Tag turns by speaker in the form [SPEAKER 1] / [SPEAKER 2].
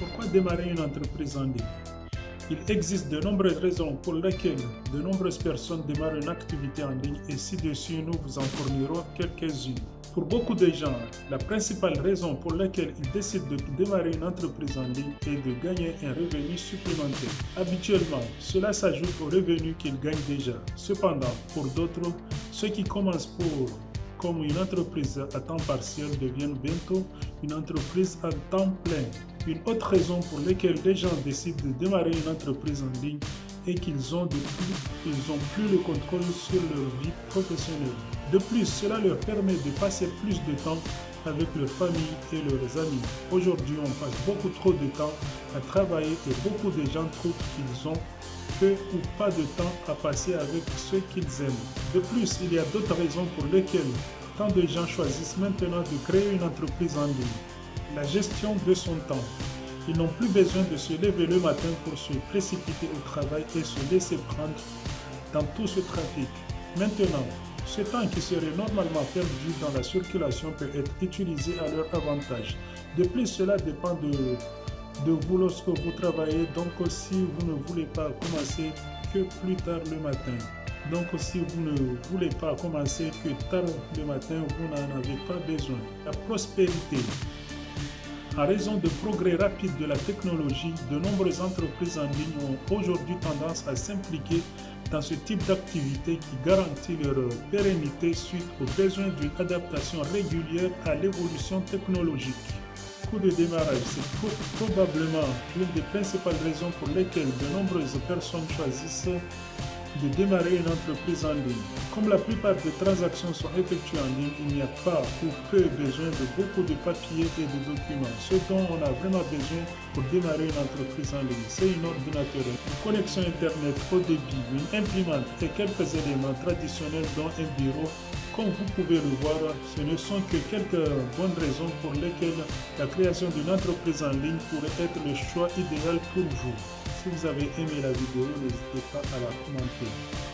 [SPEAKER 1] Pourquoi démarrer une entreprise en ligne? Il existe de nombreuses raisons pour lesquelles de nombreuses personnes démarrent une activité en ligne et ci-dessus nous vous en fournirons quelques-unes. Pour beaucoup de gens, la principale raison pour laquelle ils décident de démarrer une entreprise en ligne est de gagner un revenu supplémentaire. Habituellement, cela s'ajoute aux revenus qu'ils gagnent déjà. Cependant, pour d'autres, ceux qui commencent comme une entreprise à temps partiel deviennent bientôt une entreprise à temps plein. Une autre raison pour laquelle les gens décident de démarrer une entreprise en ligne est qu'ils n'ont plus le contrôle sur leur vie professionnelle. De plus, cela leur permet de passer plus de temps avec leur famille et leurs amis. Aujourd'hui, on passe beaucoup trop de temps à travailler et beaucoup de gens trouvent qu'ils ont peu ou pas de temps à passer avec ceux qu'ils aiment. De plus, il y a d'autres raisons pour lesquelles tant de gens choisissent maintenant de créer une entreprise en ligne. La gestion de son temps. Ils n'ont plus besoin de se lever le matin pour se précipiter au travail et se laisser prendre dans tout ce trafic. Maintenant, ce temps qui serait normalement perdu dans la circulation peut être utilisé à leur avantage. De plus, cela dépend de vous lorsque vous travaillez, donc si vous ne voulez pas commencer que plus tard le matin. Donc si vous ne voulez pas commencer que tard le matin, vous n'en avez pas besoin. La prospérité. En raison du progrès rapide de la technologie, de nombreuses entreprises en ligne ont aujourd'hui tendance à s'impliquer dans ce type d'activité qui garantit leur pérennité suite aux besoins d'une adaptation régulière à l'évolution technologique. Coût de démarrage, c'est probablement l'une des principales raisons pour lesquelles de nombreuses personnes choisissent de démarrer une entreprise en ligne. Comme la plupart des transactions sont effectuées en ligne, il n'y a pas ou peu besoin de beaucoup de papiers et de documents. Ce dont on a vraiment besoin pour démarrer une entreprise en ligne, c'est un ordinateur, une connexion internet haut débit, une imprimante et quelques éléments traditionnels dont un bureau. Comme vous pouvez le voir, ce ne sont que quelques bonnes raisons pour lesquelles la création d'une entreprise en ligne pourrait être le choix idéal pour vous. Si vous avez aimé la vidéo, n'hésitez pas à la commenter.